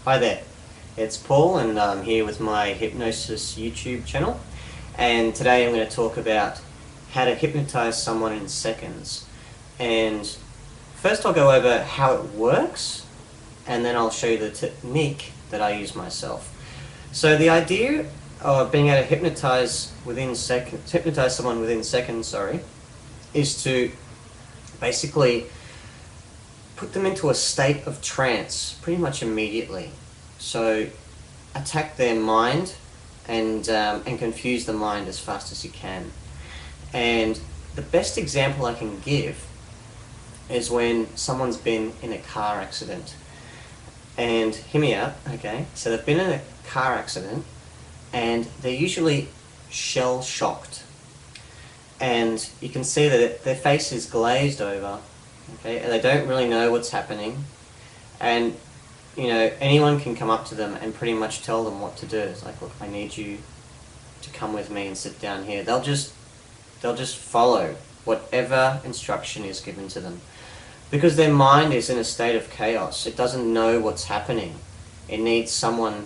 Hi there, it's Paul and I'm here with my hypnosis YouTube channel, and today I'm going to talk about how to hypnotize someone in seconds. And first I'll go over how it works, and then I'll show you the technique that I use myself. So the idea of being able to hypnotize someone within seconds, is to basically put them into a state of trance pretty much immediately. So attack their mind and confuse the mind as fast as you can. And the best example I can give is when someone's been in a car accident. And hear me out, okay? So they've been in a car accident and they're usually shell-shocked. And you can see that their face is glazed over. Okay, and they don't really know what's happening, and you know, anyone can come up to them and pretty much tell them what to do. It's like, look, I need you to come with me and sit down here. They'll just follow whatever instruction is given to them, because their mind is in a state of chaos. It doesn't know what's happening. It needs someone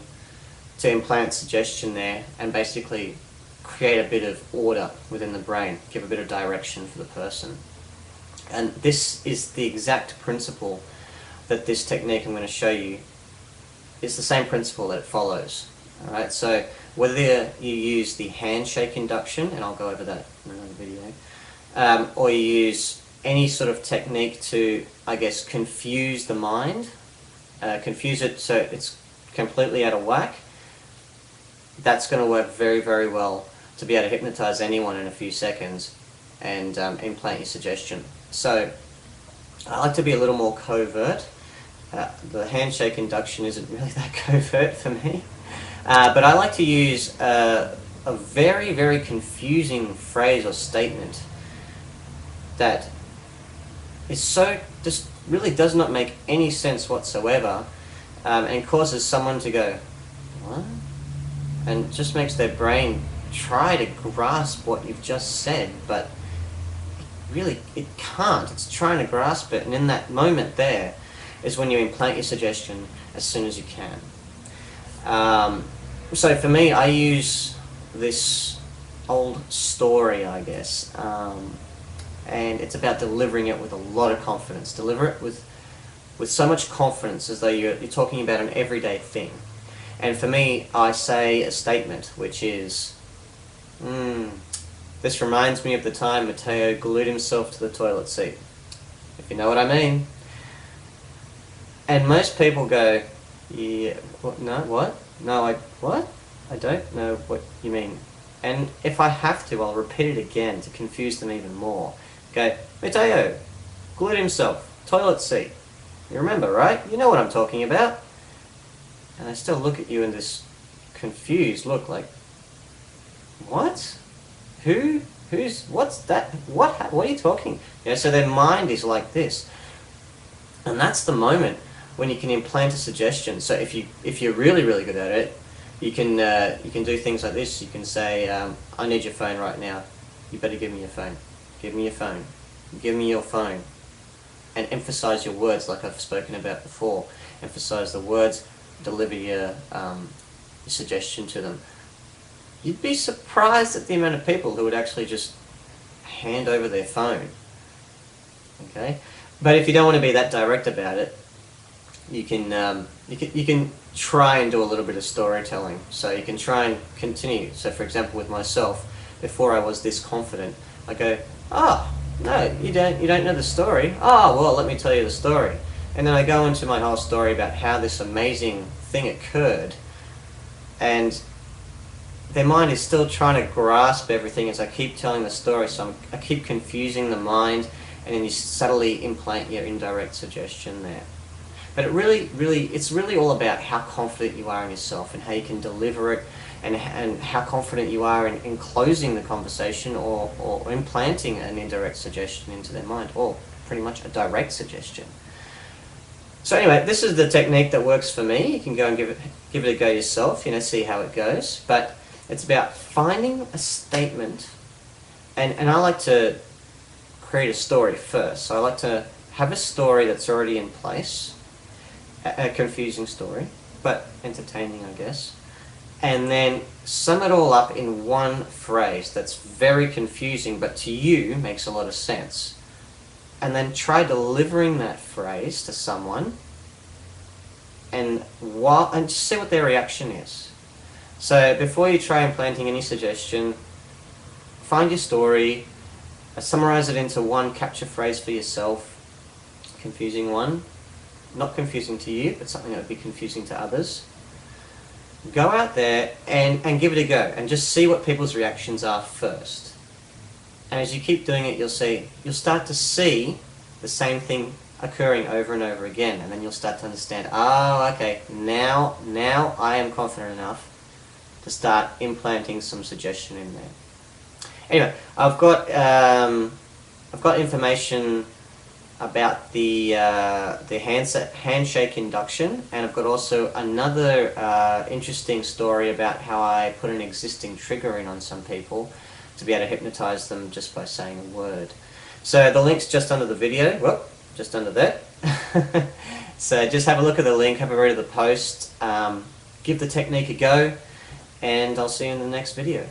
to implant suggestion there and basically create a bit of order within the brain, give a bit of direction for the person. And this is the exact principle that this technique I'm going to show you is the same principle that it follows. Alright, so whether you use the handshake induction, and I'll go over that in another video, or you use any sort of technique to, I guess, confuse the mind, confuse it so it's completely out of whack, that's going to work very, very well to be able to hypnotize anyone in a few seconds and implant your suggestion. So I like to be a little more covert. The handshake induction isn't really that covert for me, but I like to use a very, very confusing phrase or statement that is just really does not make any sense whatsoever, and causes someone to go, what? And just makes their brain try to grasp what you've just said, but really it can't. It's trying to grasp it, and in that moment there is when you implant your suggestion as soon as you can. So for me, I use this old story, I guess, and it's about delivering it with a lot of confidence. Deliver it with so much confidence as though you're talking about an everyday thing. And for me, I say a statement which is, this reminds me of the time Matteo glued himself to the toilet seat, if you know what I mean. And most people go, yeah, what? No, what? No, what? I don't know what you mean. And if I have to, I'll repeat it again to confuse them even more. Go, Matteo glued himself, toilet seat. You remember, right? You know what I'm talking about. And I still look at you in this confused look like, what? What's that? What are you talking? Yeah, so their mind is like this. And that's the moment when you can implant a suggestion. So if you're really, really good at it, you can do things like this. You can say, I need your phone right now. You better give me your phone. Give me your phone. Give me your phone. And emphasize your words like I've spoken about before. Emphasize the words, deliver your suggestion to them. You'd be surprised at the amount of people who would actually just hand over their phone. Okay, but if you don't want to be that direct about it, you can try and do a little bit of storytelling. So you can try and continue. So for example, with myself, before I was this confident, I go, oh no, you don't know the story. Oh well, let me tell you the story. And then I go into my whole story about how this amazing thing occurred, and their mind is still trying to grasp everything as I keep telling the story, so I keep confusing the mind, and then you subtly implant your indirect suggestion there. But it's really all about how confident you are in yourself and how you can deliver it, and how confident you are in closing the conversation or implanting an indirect suggestion into their mind, or pretty much a direct suggestion. So anyway, this is the technique that works for me. You can go and give it a go yourself, see how it goes. But it's about finding a statement, and I like to create a story first. So I like to have a story that's already in place, a confusing story, but entertaining, I guess. And then sum it all up in one phrase that's very confusing, but to you makes a lot of sense. And then try delivering that phrase to someone, and just see what their reaction is. So before you try implanting any suggestion, find your story, summarize it into one capture phrase for yourself, confusing one, not confusing to you, but something that would be confusing to others. Go out there and give it a go, and just see what people's reactions are first. And as you keep doing it, you'll start to see the same thing occurring over and over again, and then you'll start to understand, oh, okay, now I am confident enough to start implanting some suggestion in there. Anyway, I've got information about the handshake induction, and I've got also another interesting story about how I put an existing trigger in on some people to be able to hypnotize them just by saying a word. So the link's just under the video, whoop, just under that. So just have a look at the link, have a read of the post, give the technique a go, and I'll see you in the next video.